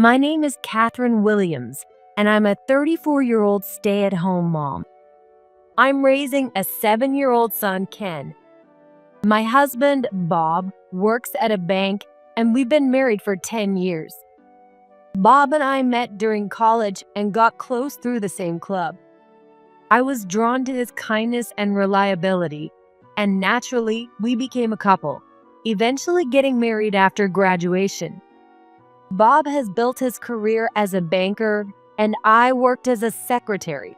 My name is Catherine Williams, and I'm a 34-year-old stay-at-home mom. I'm raising a 7-year-old son, Ken. My husband, Bob, works at a bank, and we've been married for 10 years. Bob and I met during college and got close through the same club. I was drawn to his kindness and reliability, and naturally, we became a couple, eventually getting married after graduation. Bob has built his career as a banker, and I worked as a secretary.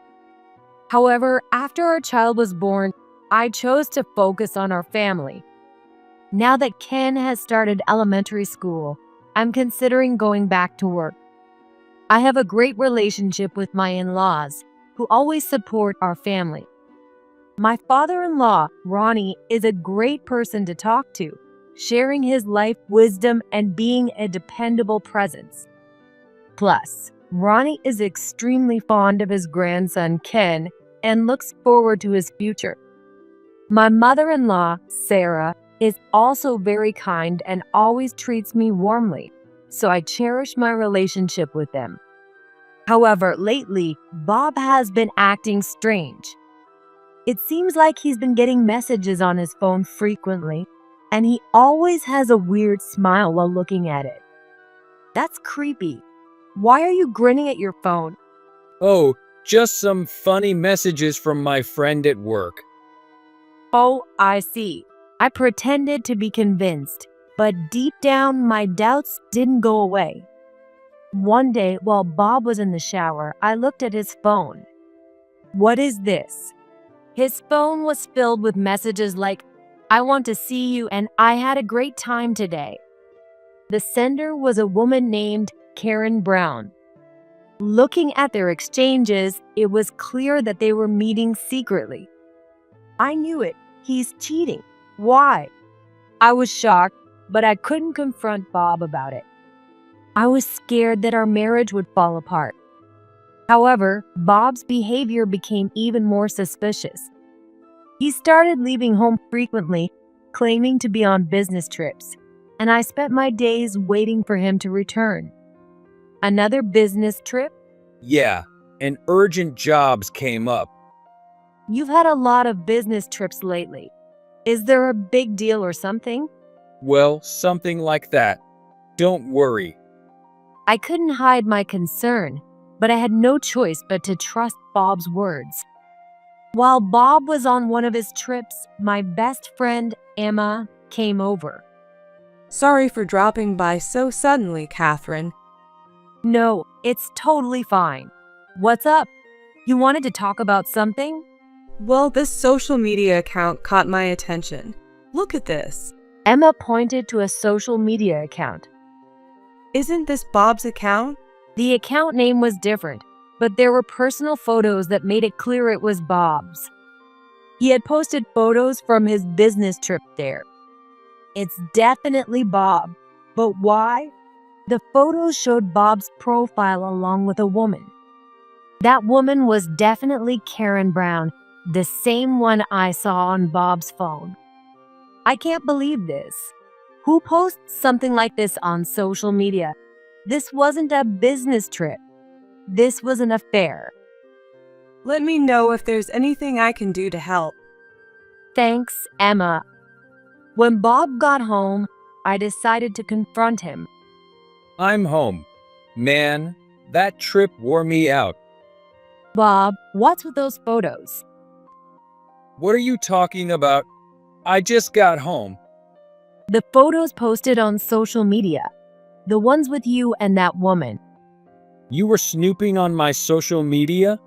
However, after our child was born, I chose to focus on our family. Now that Ken has started elementary school, I'm considering going back to work. I have a great relationship with my in-laws, who always support our family. My father-in-law, Ronnie, is a great person to talk to, sharing his life wisdom and being a dependable presence. Plus, Ronnie is extremely fond of his grandson, Ken, and looks forward to his future. My mother-in-law, Sarah, is also very kind and always treats me warmly, so I cherish my relationship with them. However, lately, Bob has been acting strange. It seems like he's been getting messages on his phone frequently, and he always has a weird smile while looking at it. That's creepy. Why are you grinning at your phone? Oh, just some funny messages from my friend at work. Oh, I see. I pretended to be convinced, but deep down, my doubts didn't go away. One day, while Bob was in the shower, I looked at his phone. What is this? His phone was filled with messages like, "I want to see you and I had a great time today." The sender was a woman named Karen Brown. Looking at their exchanges, it was clear that they were meeting secretly. I knew it. He's cheating. Why? I was shocked, but I couldn't confront Bob about it. I was scared that our marriage would fall apart. However, Bob's behavior became even more suspicious. He started leaving home frequently, claiming to be on business trips, and I spent my days waiting for him to return. Another business trip? Yeah, and urgent jobs came up. You've had a lot of business trips lately. Is there a big deal or something? Well, something like that. Don't worry. I couldn't hide my concern, but I had no choice but to trust Bob's words. While Bob was on one of his trips, my best friend, Emma, came over. Sorry for dropping by so suddenly, Catherine. No, it's totally fine. What's up? You wanted to talk about something? Well, this social media account caught my attention. Look at this. Emma pointed to a social media account. Isn't this Bob's account? The account name was different, but there were personal photos that made it clear it was Bob's. He had posted photos from his business trip there. It's definitely Bob, but why? The photos showed Bob's profile along with a woman. That woman was definitely Karen Brown, the same one I saw on Bob's phone. I can't believe this. Who posts something like this on social media? This wasn't a business trip. This was an affair. Let me know if there's anything I can do to help. Thanks, Emma. When Bob got home, I decided to confront him. I'm home. Man, that trip wore me out. Bob, what's with those photos? What are you talking about? I just got home. The photos posted on social media. The ones with you and that woman. You were snooping on my social media?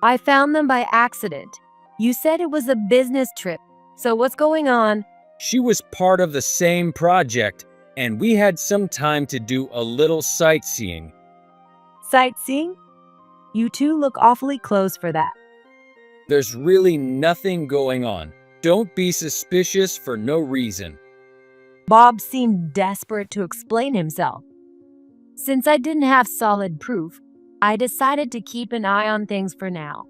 I found them by accident. You said it was a business trip. So what's going on? She was part of the same project, and we had some time to do a little sightseeing. Sightseeing? You two look awfully close for that. There's really nothing going on. Don't be suspicious for no reason. Bob seemed desperate to explain himself. Since I didn't have solid proof, I decided to keep an eye on things for now.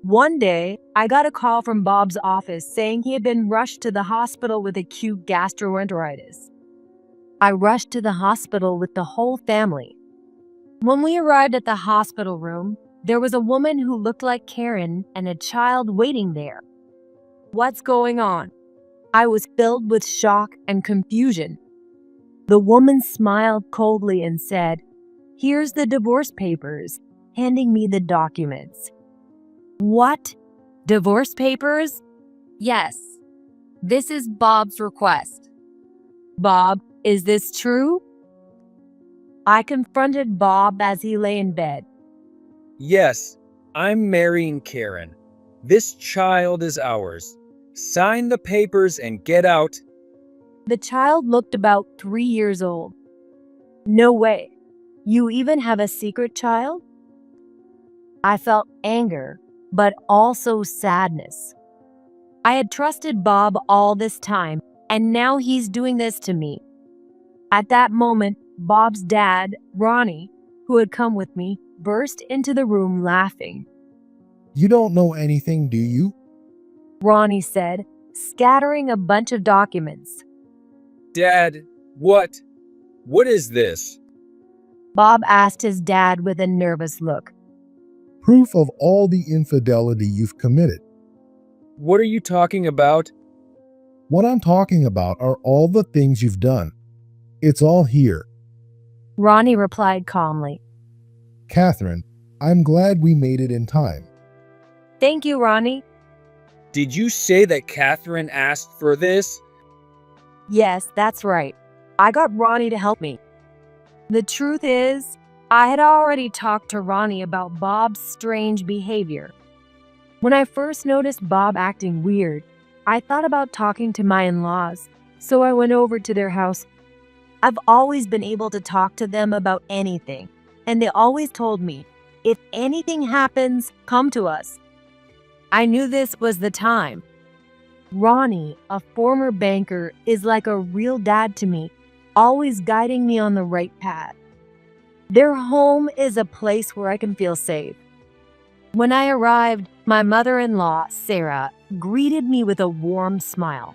One day, I got a call from Bob's office saying he had been rushed to the hospital with acute gastroenteritis. I rushed to the hospital with the whole family. When we arrived at the hospital room, there was a woman who looked like Karen and a child waiting there. "What's going on?" I was filled with shock and confusion. The woman smiled coldly and said, "Here's the divorce papers," handing me the documents. "What? Divorce papers?" "Yes. This is Bob's request." "Bob, is this true?" I confronted Bob as he lay in bed. Yes, I'm marrying Karen. This child is ours. Sign the papers and get out. The child looked about 3 years old. "No way. You even have a secret child?" I felt anger, but also sadness. I had trusted Bob all this time, and now he's doing this to me. At that moment, Bob's dad, Ronnie, who had come with me, burst into the room laughing. You don't know anything, do you? Ronnie said, scattering a bunch of documents. Dad, what? What is this? Bob asked his dad with a nervous look. Proof of all the infidelity you've committed. What are you talking about? What I'm talking about are all the things you've done. It's all here. Ronnie replied calmly. Catherine, I'm glad we made it in time. Thank you, Ronnie. Did you say that Catherine asked for this? Yes, that's right. I got Ronnie to help me. The truth is, I had already talked to Ronnie about Bob's strange behavior. When I first noticed Bob acting weird, I thought about talking to my in-laws, so I went over to their house. I've always been able to talk to them about anything, and they always told me, if anything happens, come to us. I knew this was the time. Ronnie, a former banker, is like a real dad to me, always guiding me on the right path. Their home is a place where I can feel safe. When I arrived, my mother-in-law, Sarah, greeted me with a warm smile.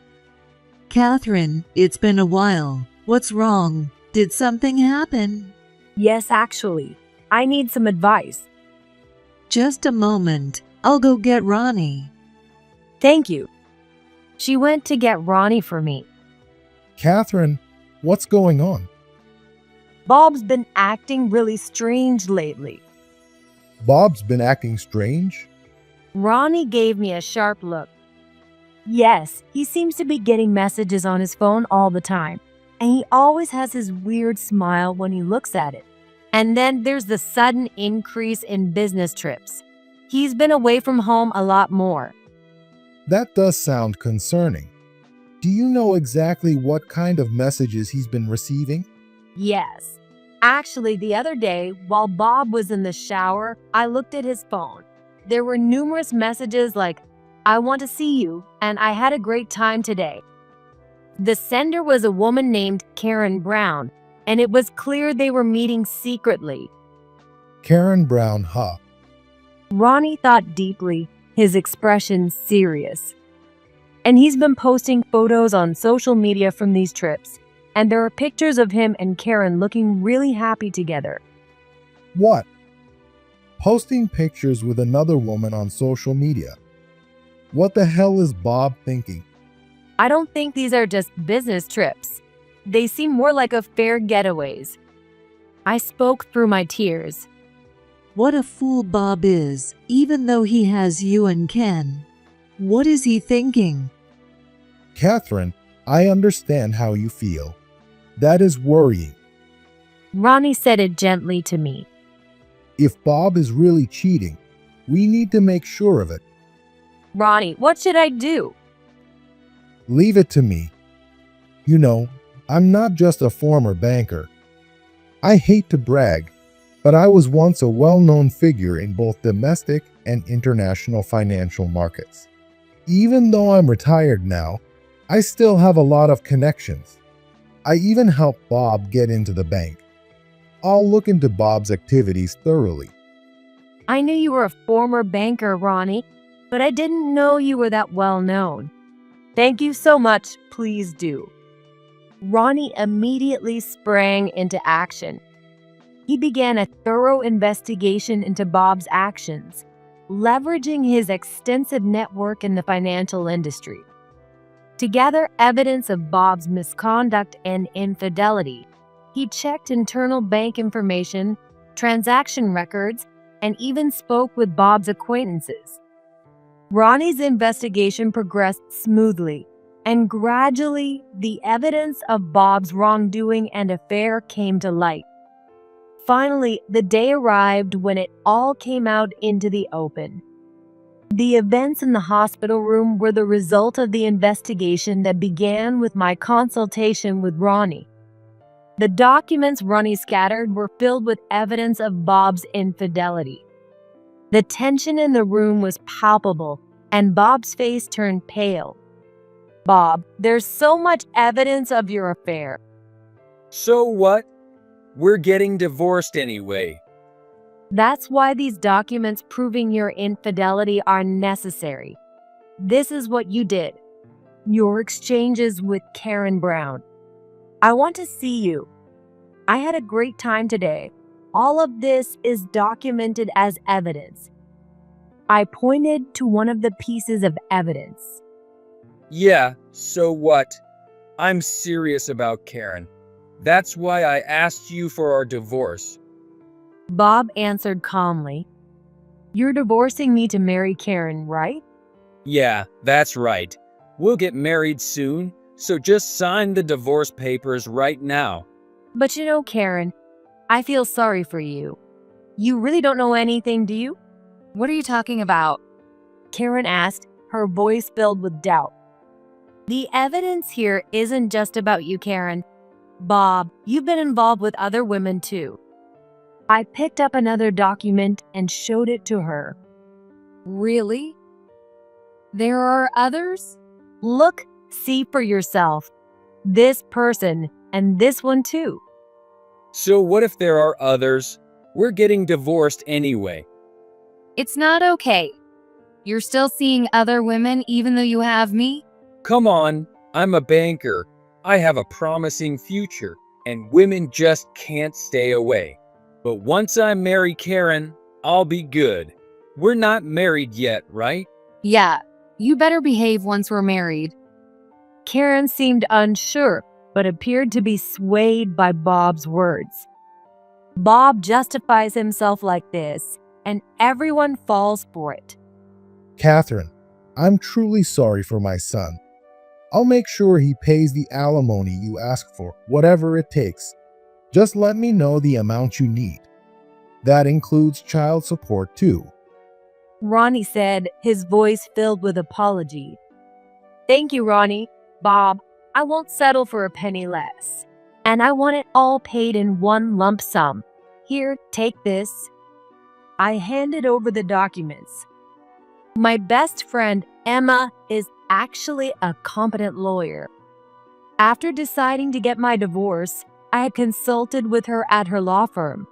Catherine, it's been a while. What's wrong? Did something happen? Yes, actually, I need some advice. Just a moment. I'll go get Ronnie. Thank you. She went to get Ronnie for me. Catherine, what's going on? Bob's been acting really strange lately. Bob's been acting strange? Ronnie gave me a sharp look. Yes, he seems to be getting messages on his phone all the time, and he always has his weird smile when he looks at it. And then there's the sudden increase in business trips. He's been away from home a lot more. That does sound concerning. Do you know exactly what kind of messages he's been receiving? Yes. Actually, the other day, while Bob was in the shower, I looked at his phone. There were numerous messages like, "I want to see you," and "I had a great time today." The sender was a woman named Karen Brown, and it was clear they were meeting secretly. Karen Brown, huh? Ronnie thought deeply, his expression serious. And he's been posting photos on social media from these trips, and there are pictures of him and Karen looking really happy together. What? Posting pictures with another woman on social media. What the hell is Bob thinking? I don't think these are just business trips. They seem more like affair getaways. I spoke through my tears. What a fool Bob is, even though he has you and Ken. What is he thinking? Catherine, I understand how you feel. That is worrying. Ronnie said it gently to me. If Bob is really cheating, we need to make sure of it. Ronnie, what should I do? Leave it to me. You know, I'm not just a former banker. I hate to brag, but I was once a well-known figure in both domestic and international financial markets. Even though I'm retired now, I still have a lot of connections. I even helped Bob get into the bank. I'll look into Bob's activities thoroughly. I knew you were a former banker, Ronnie, but I didn't know you were that well known. Thank you so much. Please do. Ronnie immediately sprang into action. He began a thorough investigation into Bob's actions, leveraging his extensive network in the financial industry. To gather evidence of Bob's misconduct and infidelity, he checked internal bank information, transaction records, and even spoke with Bob's acquaintances. Ronnie's investigation progressed smoothly, and gradually, the evidence of Bob's wrongdoing and affair came to light. Finally, the day arrived when it all came out into the open. The events in the hospital room were the result of the investigation that began with my consultation with Ronnie. The documents Ronnie scattered were filled with evidence of Bob's infidelity. The tension in the room was palpable, and Bob's face turned pale. "Bob, there's so much evidence of your affair." So what? We're getting divorced anyway. "That's why these documents proving your infidelity are necessary. This is what you did. Your exchanges with Karen Brown. I want to see you. I had a great time today. All of this is documented as evidence." I pointed to one of the pieces of evidence. Yeah, so what? I'm serious about Karen. That's why I asked you for our divorce. Bob answered calmly. "You're divorcing me to marry Karen, right?" Yeah, that's right. We'll get married soon, so just sign the divorce papers right now. "But you know, Karen, I feel sorry for you. You really don't know anything, do you?" "What are you talking about?" Karen asked, her voice filled with doubt. "The evidence here isn't just about you, Karen. Bob, you've been involved with other women too." I picked up another document and showed it to her. "Really? There are others?" "Look, see for yourself. This person and this one too." So what if there are others? We're getting divorced anyway. It's not okay. You're still seeing other women even though you have me? Come on, I'm a banker. I have a promising future, and women just can't stay away. But once I marry Karen, I'll be good. We're not married yet, right? Yeah, you better behave once we're married. Karen seemed unsure, but appeared to be swayed by Bob's words. Bob justifies himself like this, and everyone falls for it. Catherine, I'm truly sorry for my son. I'll make sure he pays the alimony you ask for, whatever it takes. Just let me know the amount you need. That includes child support too." Ronnie said, his voice filled with apology. "Thank you, Ronnie. Bob, I won't settle for a penny less. And I want it all paid in one lump sum. Here, take this." I handed over the documents. My best friend, Emma, is actually a competent lawyer. After deciding to get my divorce, I had consulted with her at her law firm.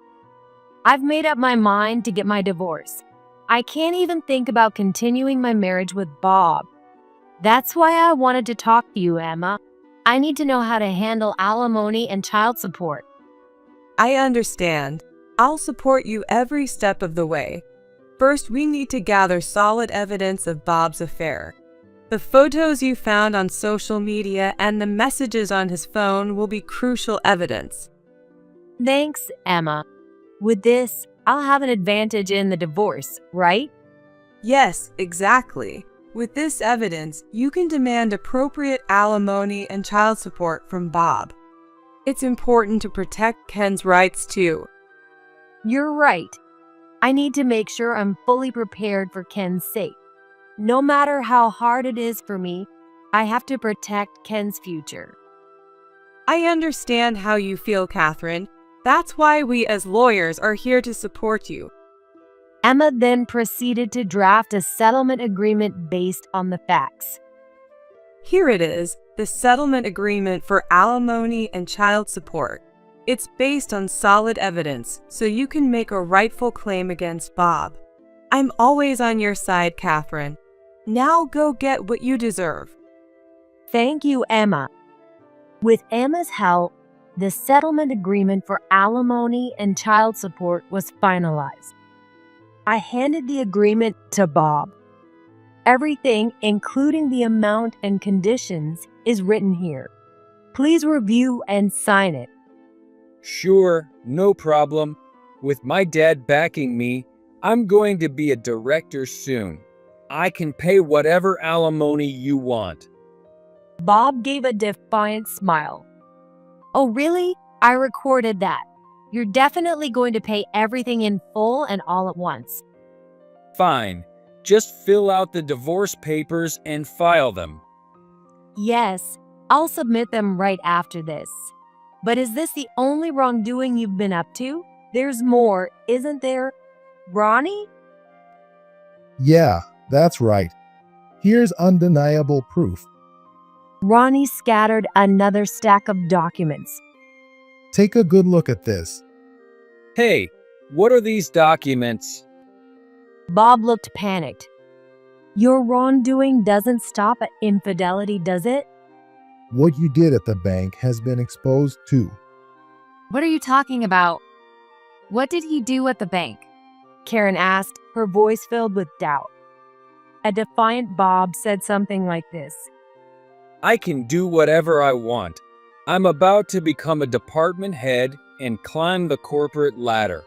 "I've made up my mind to get my divorce. I can't even think about continuing my marriage with Bob. That's why I wanted to talk to you, Emma. I need to know how to handle alimony and child support." I understand. I'll support you every step of the way. First, we need to gather solid evidence of Bob's affair. The photos you found on social media and the messages on his phone will be crucial evidence. "Thanks, Emma. With this, I'll have an advantage in the divorce, right?" Yes, exactly. With this evidence, you can demand appropriate alimony and child support from Bob. It's important to protect Ken's rights too. You're right. I need to make sure I'm fully prepared for Ken's sake. No matter how hard it is for me, I have to protect Ken's future. I understand how you feel, Catherine. That's why we as lawyers are here to support you. Emma then proceeded to draft a settlement agreement based on the facts. Here it is, the settlement agreement for alimony and child support. It's based on solid evidence, so you can make a rightful claim against Bob. I'm always on your side, Catherine. Now go get what you deserve. Thank you, Emma. With Emma's help, the settlement agreement for alimony and child support was finalized. I handed the agreement to Bob. Everything, including the amount and conditions, is written here. Please review and sign it. Sure, no problem. With my dad backing me, I'm going to be a director soon. I can pay whatever alimony you want. Bob gave a defiant smile. Oh, really? I recorded that. You're definitely going to pay everything in full and all at once. Fine, just fill out the divorce papers and file them. Yes, I'll submit them right after this. But is this the only wrongdoing you've been up to? There's more, isn't there? Ronnie? Yeah, that's right. Here's undeniable proof. Ronnie scattered another stack of documents. Take a good look at this. Hey, what are these documents? Bob looked panicked. Your wrongdoing doesn't stop at infidelity, does it? What you did at the bank has been exposed too. What are you talking about? What did he do at the bank? Karen asked, her voice filled with doubt. A defiant Bob said something like this. I can do whatever I want. I'm about to become a department head and climb the corporate ladder.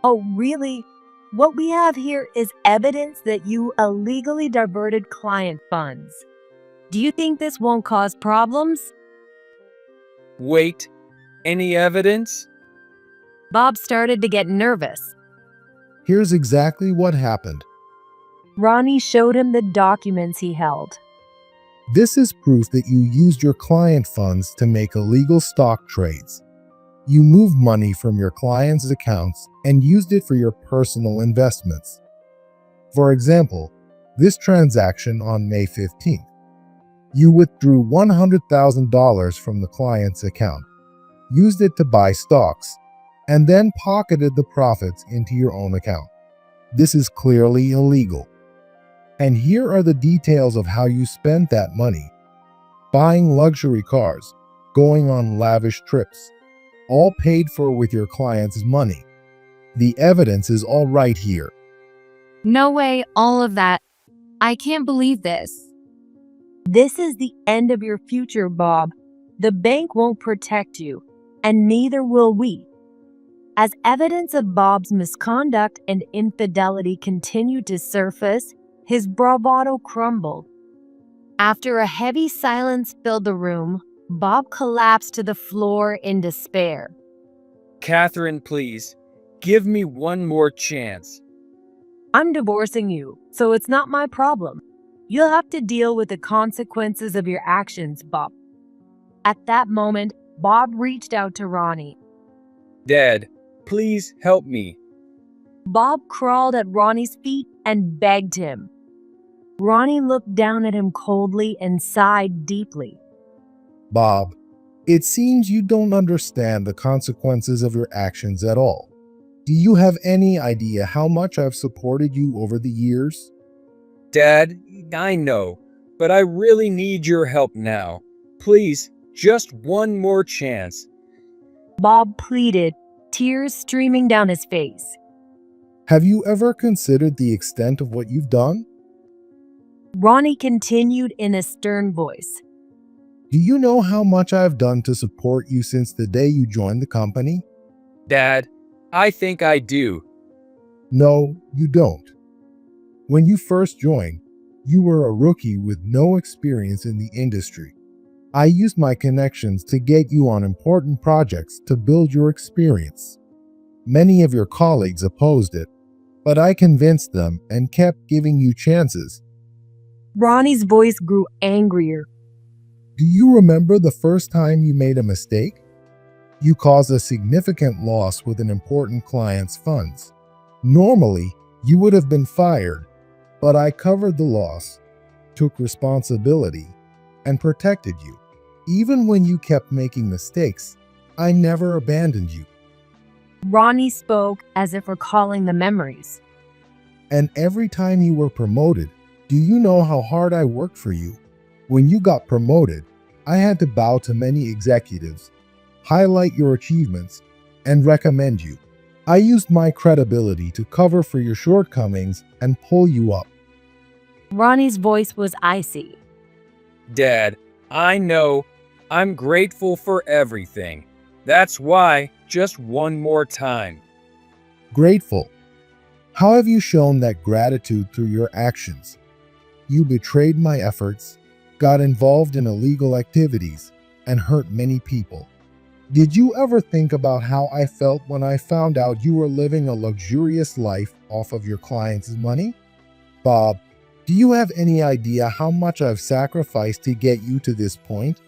Oh, really? What we have here is evidence that you illegally diverted client funds. Do you think this won't cause problems? Wait, any evidence? Bob started to get nervous. Here's exactly what happened. Ronnie showed him the documents he held. This is proof that you used your client funds to make illegal stock trades. You moved money from your clients' accounts and used it for your personal investments. For example, this transaction on May 15th. You withdrew $100,000 from the client's account, used it to buy stocks, and then pocketed the profits into your own account. This is clearly illegal. And here are the details of how you spent that money. Buying luxury cars, going on lavish trips, all paid for with your client's money. The evidence is all right here. No way, all of that. I can't believe this. This is the end of your future, Bob. The bank won't protect you, and neither will we. As evidence of Bob's misconduct and infidelity continued to surface, his bravado crumbled. After a heavy silence filled the room, Bob collapsed to the floor in despair. Catherine, please, give me one more chance. I'm divorcing you, so it's not my problem. You'll have to deal with the consequences of your actions, Bob. At that moment, Bob reached out to Ronnie. Dad, please help me. Bob crawled at Ronnie's feet and begged him. Ronnie looked down at him coldly and sighed deeply. Bob, it seems you don't understand the consequences of your actions at all. Do you have any idea how much I've supported you over the years? Dad, I know, but I really need your help now. Please, just one more chance. Bob pleaded, tears streaming down his face. Have you ever considered the extent of what you've done? Ronnie continued in a stern voice. Do you know how much I've done to support you since the day you joined the company? Dad, I think I do. No, you don't. When you first joined, you were a rookie with no experience in the industry. I used my connections to get you on important projects to build your experience. Many of your colleagues opposed it, but I convinced them and kept giving you chances. Ronnie's voice grew angrier. Do you remember the first time you made a mistake? You caused a significant loss with an important client's funds. Normally, you would have been fired, but I covered the loss, took responsibility, and protected you. Even when you kept making mistakes, I never abandoned you. Ronnie spoke as if recalling the memories. And every time you were promoted, do you know how hard I worked for you? When you got promoted, I had to bow to many executives, highlight your achievements, and recommend you. I used my credibility to cover for your shortcomings and pull you up. Ronnie's voice was icy. Dad, I know. I'm grateful for everything. That's why, just one more time. Grateful. How have you shown that gratitude through your actions? You betrayed my efforts, got involved in illegal activities, and hurt many people. Did you ever think about how I felt when I found out you were living a luxurious life off of your clients' money? Bob, do you have any idea how much I've sacrificed to get you to this point?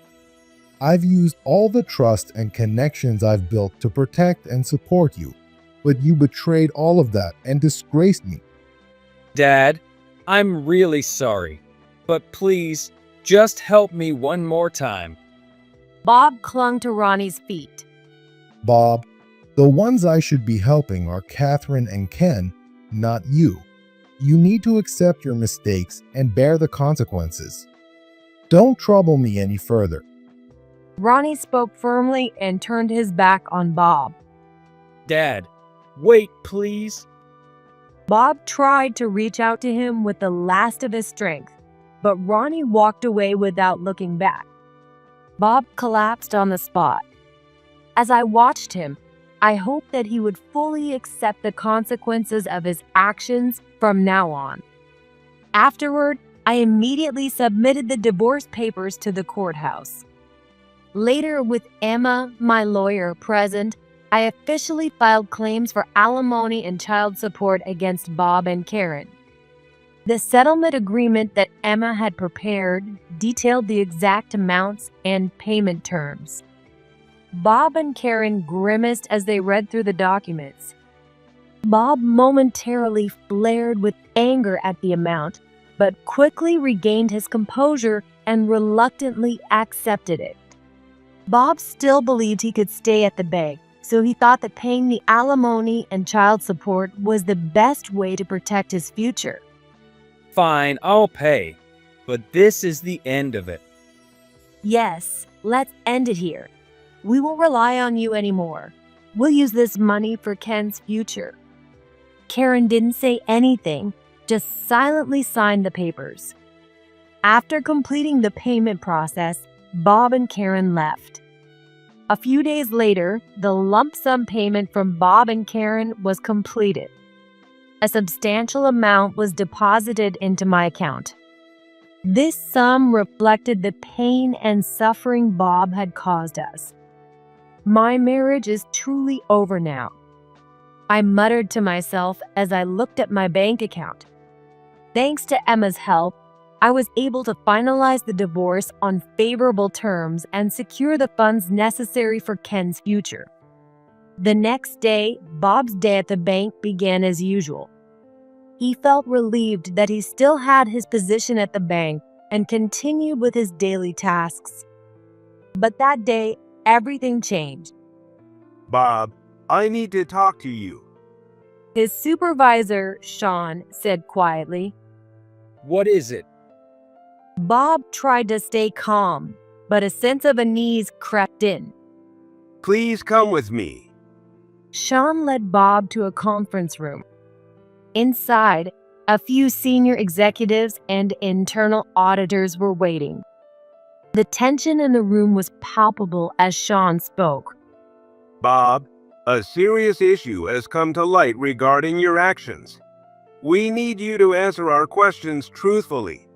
I've used all the trust and connections I've built to protect and support you, but you betrayed all of that and disgraced me. Dad, I'm really sorry, but please, just help me one more time. Bob clung to Ronnie's feet. Bob, the ones I should be helping are Catherine and Ken, not you. You need to accept your mistakes and bear the consequences. Don't trouble me any further. Ronnie spoke firmly and turned his back on Bob. Dad, wait, please. Bob tried to reach out to him with the last of his strength, but Ronnie walked away without looking back. Bob collapsed on the spot. As I watched him, I hoped that he would fully accept the consequences of his actions from now on. Afterward, I immediately submitted the divorce papers to the courthouse. Later, with Emma, my lawyer, present, I officially filed claims for alimony and child support against Bob and Karen. The settlement agreement that Emma had prepared detailed the exact amounts and payment terms. Bob and Karen grimaced as they read through the documents. Bob momentarily flared with anger at the amount, but quickly regained his composure and reluctantly accepted it. Bob still believed he could stay at the bank, so he thought that paying the alimony and child support was the best way to protect his future. Fine, I'll pay. But this is the end of it. Yes, let's end it here. We won't rely on you anymore. We'll use this money for Ken's future. Karen didn't say anything, just silently signed the papers. After completing the payment process, Bob and Karen left. A few days later, the lump sum payment from Bob and Karen was completed. A substantial amount was deposited into my account. This sum reflected the pain and suffering Bob had caused us. My marriage is truly over now, I muttered to myself as I looked at my bank account. Thanks to Emma's help, I was able to finalize the divorce on favorable terms and secure the funds necessary for Ken's future. The next day, Bob's day at the bank began as usual. He felt relieved that he still had his position at the bank and continued with his daily tasks. But that day, everything changed. Bob, I need to talk to you. His supervisor, Sean, said quietly. What is it? Bob tried to stay calm, but a sense of unease crept in. Please come with me. Sean led Bob to a conference room. Inside, a few senior executives and internal auditors were waiting. The tension in the room was palpable as Sean spoke. Bob, a serious issue has come to light regarding your actions. We need you to answer our questions truthfully.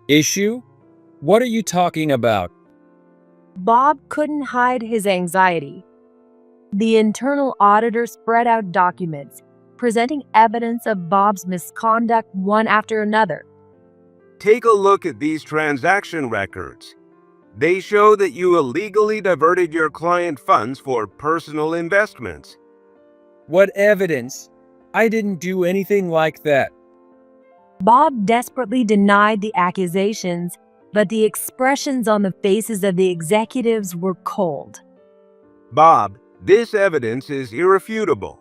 Issue? What are you talking about? Bob couldn't hide his anxiety. The internal auditor spread out documents, presenting evidence of Bob's misconduct one after another. Take a look at these transaction records. They show that you illegally diverted your client funds for personal investments. What evidence? I didn't do anything like that. Bob desperately denied the accusations, but the expressions on the faces of the executives were cold. Bob, this evidence is irrefutable.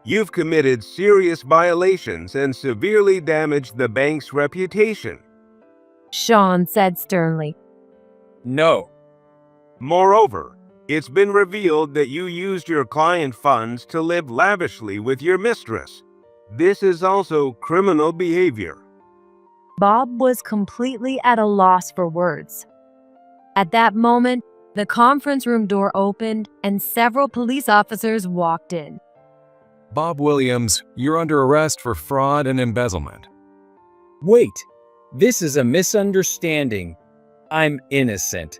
You've committed serious violations and severely damaged the bank's reputation. Sean said sternly. No. Moreover, it's been revealed that you used your client funds to live lavishly with your mistress. This is also criminal behavior. Bob was completely at a loss for words. At that moment, the conference room door opened and several police officers walked in. Bob Williams, you're under arrest for fraud and embezzlement. Wait, this is a misunderstanding. I'm innocent.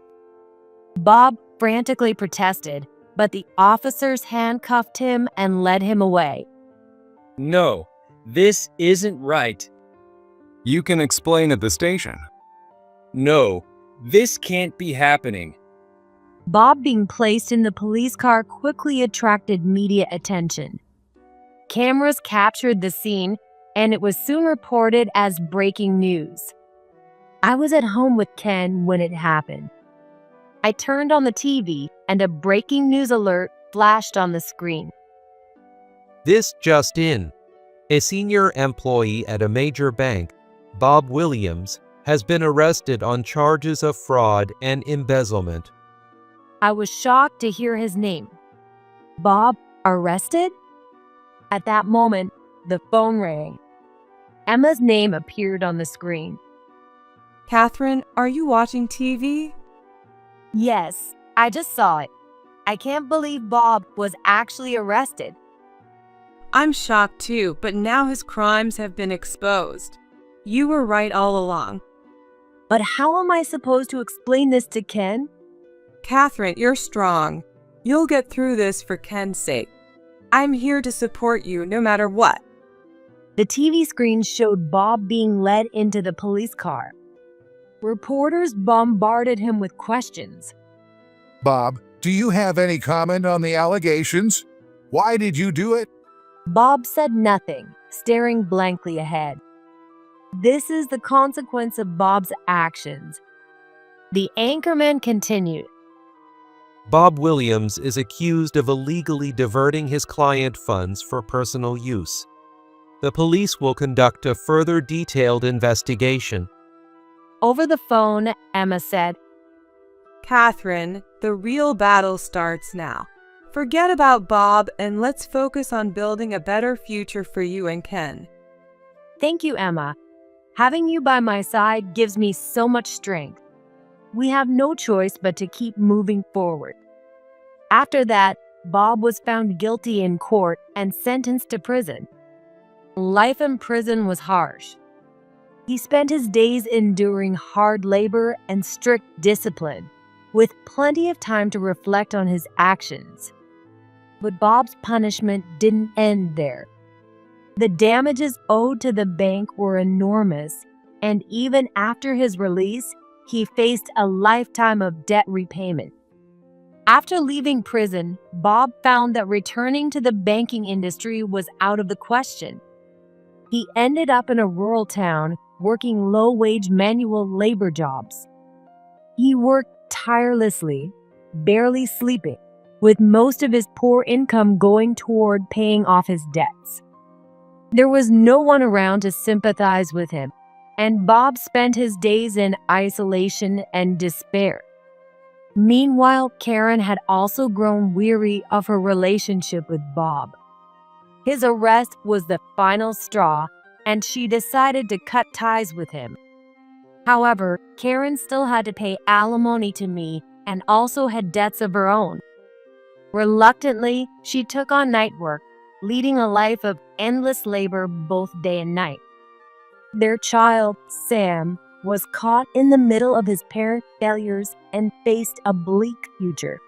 Bob frantically protested, but the officers handcuffed him and led him away. No, this isn't right. You can explain at the station. No, this can't be happening. Bob being placed in the police car quickly attracted media attention. Cameras captured the scene, and it was soon reported as breaking news. I was at home with Ken when it happened. I turned on the TV, and a breaking news alert flashed on the screen. This just in. A senior employee at a major bank, Bob Williams, has been arrested on charges of fraud and embezzlement. I was shocked to hear his name. Bob arrested? At that moment, the phone rang. Emma's name appeared on the screen. Catherine, are you watching TV? Yes, I just saw it. I can't believe Bob was actually arrested. I'm shocked too, but now his crimes have been exposed. You were right all along. But how am I supposed to explain this to Ken? Catherine, you're strong. You'll get through this for Ken's sake. I'm here to support you no matter what. The TV screen showed Bob being led into the police car. Reporters bombarded him with questions. Bob, do you have any comment on the allegations? Why did you do it? Bob said nothing, staring blankly ahead. This is the consequence of Bob's actions. The anchorman continued. Bob Williams is accused of illegally diverting his client funds for personal use. The police will conduct a further detailed investigation. Over the phone, Emma said, Catherine, the real battle starts now. Forget about Bob and let's focus on building a better future for you and Ken. Thank you, Emma. Having you by my side gives me so much strength. We have no choice but to keep moving forward. After that, Bob was found guilty in court and sentenced to prison. Life in prison was harsh. He spent his days enduring hard labor and strict discipline, with plenty of time to reflect on his actions. But Bob's punishment didn't end there. The damages owed to the bank were enormous, and even after his release, he faced a lifetime of debt repayment. After leaving prison, Bob found that returning to the banking industry was out of the question. He ended up in a rural town working low-wage manual labor jobs. He worked tirelessly, barely sleeping, with most of his poor income going toward paying off his debts. There was no one around to sympathize with him, and Bob spent his days in isolation and despair. Meanwhile, Karen had also grown weary of her relationship with Bob. His arrest was the final straw, and she decided to cut ties with him. However, Karen still had to pay alimony to me and also had debts of her own. Reluctantly, she took on night work, leading a life of endless labor both day and night. Their child, Sam, was caught in the middle of his parents' failures and faced a bleak future.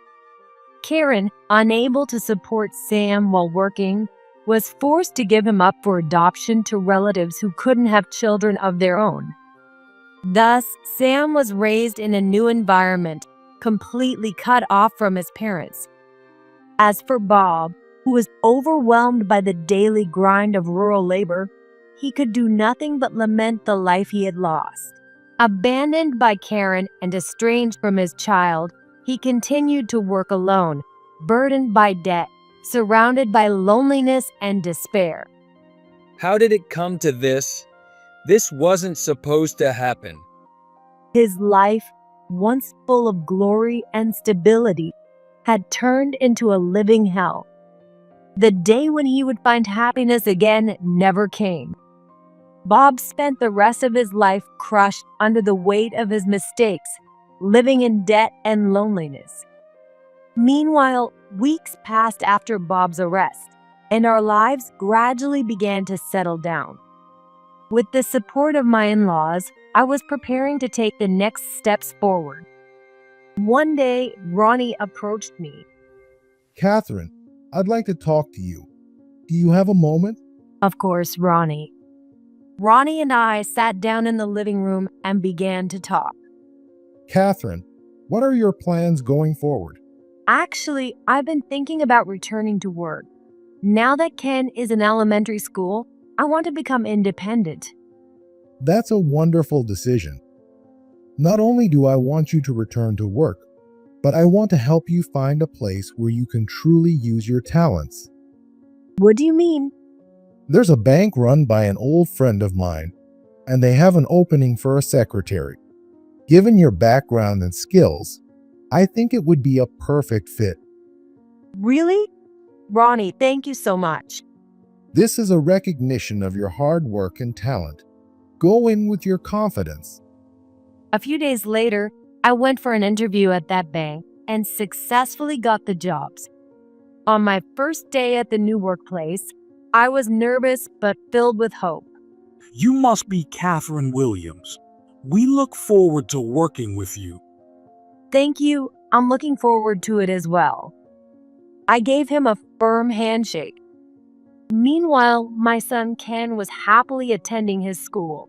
Karen, unable to support Sam while working, was forced to give him up for adoption to relatives who couldn't have children of their own. Thus, Sam was raised in a new environment, completely cut off from his parents. As for Bob, who was overwhelmed by the daily grind of rural labor, he could do nothing but lament the life he had lost. Abandoned by Karen and estranged from his child, he continued to work alone, burdened by debt, surrounded by loneliness and despair. How did it come to this? This wasn't supposed to happen. His life once full of glory and stability, had turned into a living hell. The day when he would find happiness again never came. Bob spent the rest of his life crushed under the weight of his mistakes, living in debt and loneliness. Meanwhile, weeks passed after Bob's arrest, and our lives gradually began to settle down. With the support of my in-laws, I was preparing to take the next steps forward. One day, Ronnie approached me. Catherine, I'd like to talk to you. Do you have a moment? Of course, Ronnie. Ronnie and I sat down in the living room and began to talk. Catherine, what are your plans going forward? Actually, I've been thinking about returning to work. Now that Ken is in elementary school, I want to become independent. That's a wonderful decision. Not only do I want you to return to work, but I want to help you find a place where you can truly use your talents. What do you mean? There's a bank run by an old friend of mine, and they have an opening for a secretary. Given your background and skills, I think it would be a perfect fit. Really? Ronnie, thank you so much. This is a recognition of your hard work and talent. Go in with your confidence. A few days later, I went for an interview at that bank and successfully got the jobs. On my first day at the new workplace, I was nervous but filled with hope. You must be Catherine Williams. We look forward to working with you. Thank you. I'm looking forward to it as well. I gave him a firm handshake. Meanwhile, my son Ken was happily attending his school.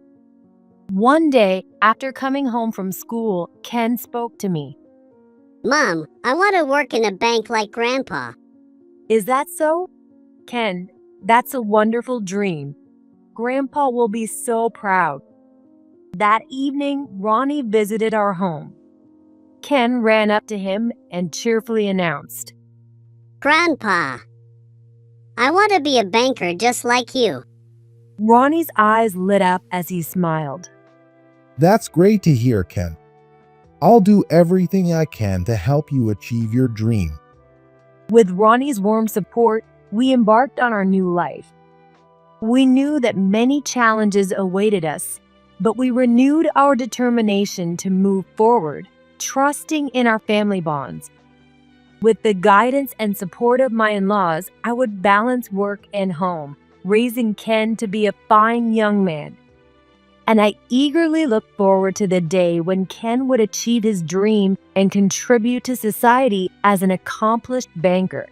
One day, after coming home from school, Ken spoke to me. Mom, I want to work in a bank like Grandpa. Is that so? Ken, that's a wonderful dream. Grandpa will be so proud. That evening, Ronnie visited our home. Ken ran up to him and cheerfully announced, Grandpa, I want to be a banker just like you. Ronnie's eyes lit up as he smiled. That's great to hear, Ken. I'll do everything I can to help you achieve your dream. With Ronnie's warm support, we embarked on our new life. We knew that many challenges awaited us, but we renewed our determination to move forward, trusting in our family bonds. With the guidance and support of my in-laws, I would balance work and home, raising Ken to be a fine young man. And I eagerly looked forward to the day when Ken would achieve his dream and contribute to society as an accomplished banker.